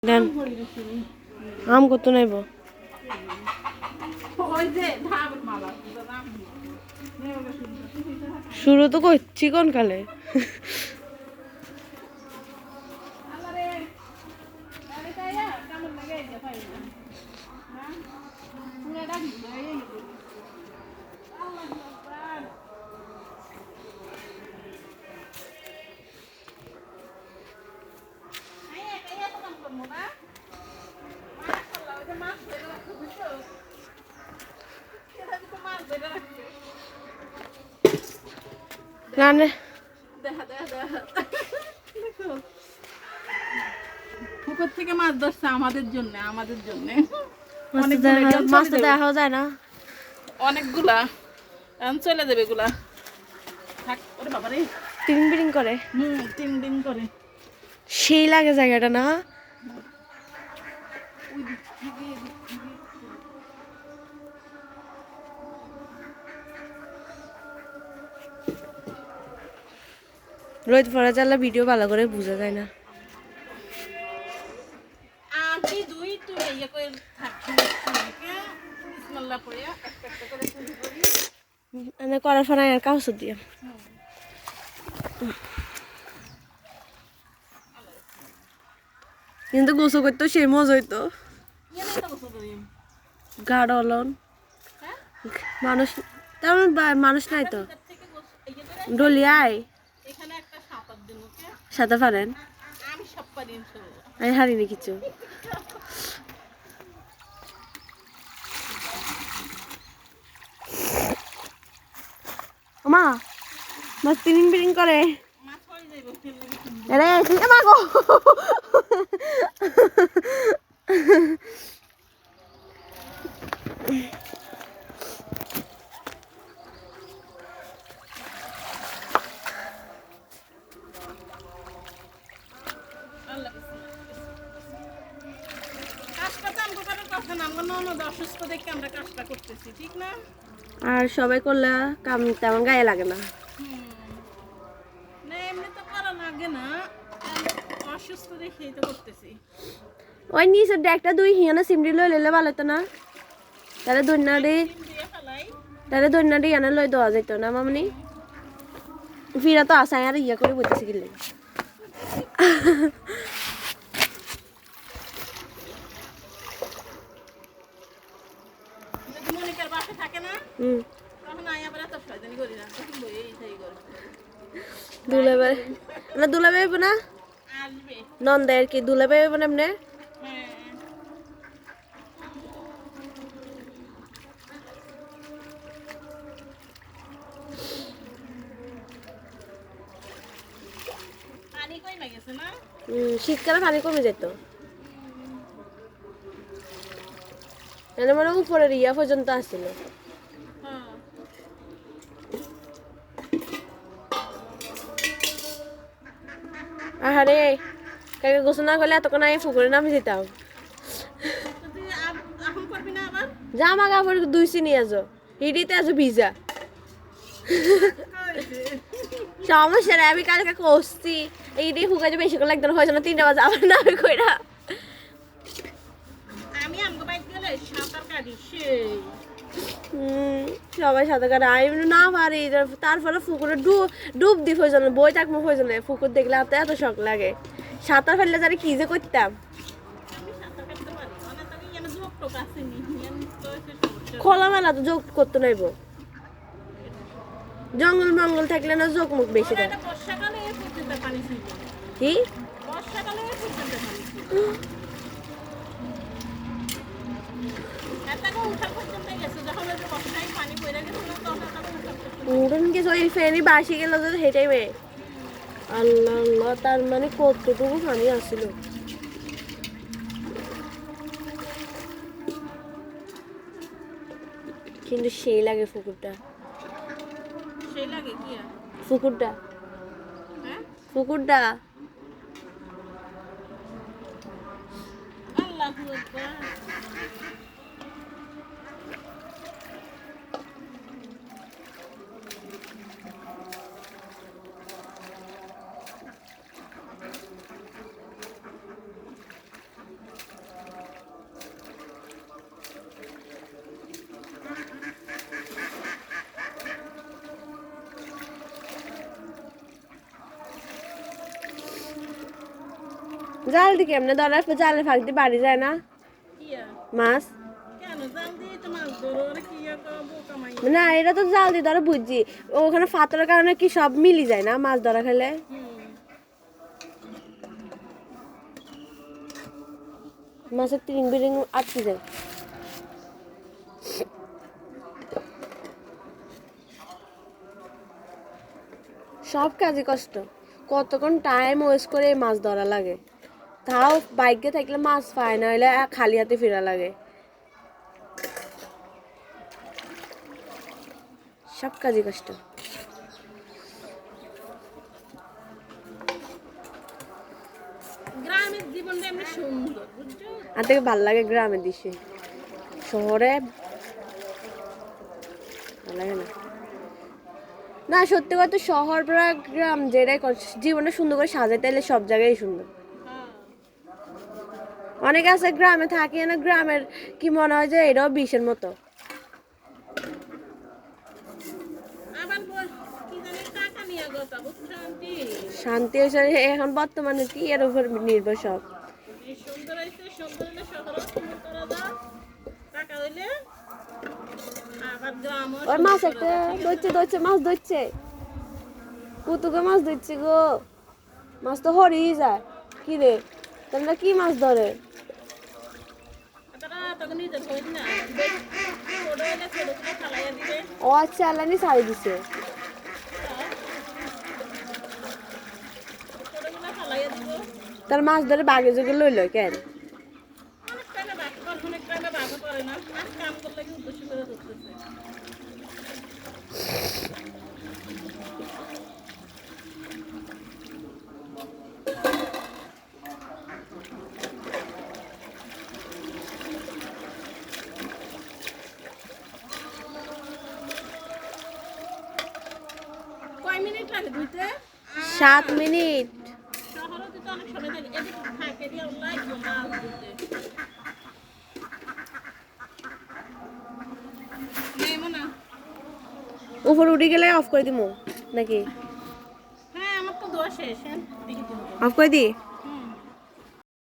দেন আম কত নেব শুরু তো করছি কোন কালে পুকুর থেকে মাছ ধরছে আমাদের জন্য মাছ তো দেখা যায় না অনেকগুলা চলে যাবে এগুলা বাবারে টিং বিড়িং করে তিন দিন করে সেই লাগে জায়গাটা না রোদ পড়া চালা ভিডিও ভালো করে বোঝা যায় না করার ফলে আর কাউস দিয়ে কিন্তু গোসল করতো সেই মজা হইতো গাঢ় অলন মানুষ তেমন মানুষ নাই তো ডলিয়ায় সাঁতার পারেন আমি হারিনি কিছু মা মাছ পিরিং পিরিং করে আরে মা গো আর সবাই করলে কাম তেমন গায়ে লাগে না ওই নিচে একটা দুই হিয়ানা সিমড়ি লই লইলে ভালো হতো না তাহলে দৈন্যাদি এনে লই দেওয়া যেত না মামনি ফিরা তো আসায় আর ইয়া করে বলতেছি গেলে দুলাবে না নন্দের কি দুলাবে না এমনি শীতকালে পানি কমে যেত মানে উপরের ইয়া পর্যন্ত আসছিল আহারে কাকে গোসল না করলে এতক্ষণ আমি পুকুরে নামে যেতাম জামা কাপড় দুইছি নিয়ে আসো হিডিতে আসো ভিজা সমস্যা রে আমি কালকে করছি এইটাই হুকাছে বেশি করে লাগতো হয়েছে না 3টা বাজে আবার না আমি কইরা সবাই সাঁতার কাটে আমি না পারি তারপরে পুকুরে ডুব দি প্রয়োজন বই থাকবো প্রয়োজন পুকুর দেখলে এত এত শখ লাগে সাঁতার ফেললে জানি কি যে করতাম খোলামেলা তো যোগ করতে নাইব জঙ্গল মঙ্গল থাকলে না যোগ মুখ বেশি দেয় কি উড়ন গেছে ওই ফেরি বাসি গেল যে সেই টাইমে আল্লাহ আল্লাহ তার মানে কতটুকু পানি আসছিল কিন্তু সেই লাগে পুকুরটা পুকুরটা জাল দি কেমনে ধরে জালে ফাঁক দিয়ে বাড়ি যায় না কিয়া মাছ কেন জাল দিয়ে তো মাছ ধরো আর কি বোকা মাই না এটা তো জাল দিয়ে ধরে বুঝছি ওখানে ফাতরের কারণে কি সব মিলি যায় না মাছ ধরা খেলে মাছের তিরিং বিরিং আটকে যায় সব কাজে কষ্ট কতক্ষণ টাইম ওয়েস্ট করে এই মাছ ধরা লাগে তাও বাইকে থাকলে মাছ পায় না হলে খালি হাতে ফেরা লাগে সব কাজে কষ্ট গ্রামের জীবনটা এমনি সুন্দর বুঝছো আর থেকে ভাল লাগে গ্রামের দৃশ্যে শহরে ভালো লাগে না না সত্যি কথা শহর বা গ্রাম যেটাই জীবনটা সুন্দর করে সাজাইতে হলে সব জায়গায় সুন্দর অনেকে আছে গ্রামে থাকে না গ্রামের কি মনে হয় যে এটাও বিষের মতো আবার কি জানি টাকা নিয়ে কথা বুঝছো আন্টি শান্তি হয়েছে এখন বর্তমানে কি এর উপর নির্ভর সব এই সুন্দর হইছে সুন্দর হলে শহরও সুন্দর করা যায় টাকা হইলে আবার গ্রামও ওই মাছ একটা ধরছে মাছ ধরছে কুতুকে মাছ ধরছে গো মাছ তো হরিয়ে যায় কি রে তোমরা কি মাছ ধরে তারা তখন নিজের হইল না ছোট হইলে ছোটগুলো ফালাইয়া দিবে ও আচ্ছা আল্লানি ছাড়ি দিছে ছোটগুলো ফালাইয়া দিব তার মাছ ধরে বাগে যোগে লইল কেন অনেক টাকা বাকি করে অনেক টাকা বাকি করে না আর কাম করলে কি উদ্দেশ্য করে ধরতেছে কয় মিনিট লাগে ধুইতে 7 মিনিট শহরে তো অনেক সময় লাগে এদিকে থাকে দিয়ে লাগবে মাছ ধুইতে নেমো না উপর উঠে গেলে অফ করে দিমু নাকি হ্যাঁ আমার তো দোয়া শেষ হ্যাঁ দেখি তুমি অফ করে দি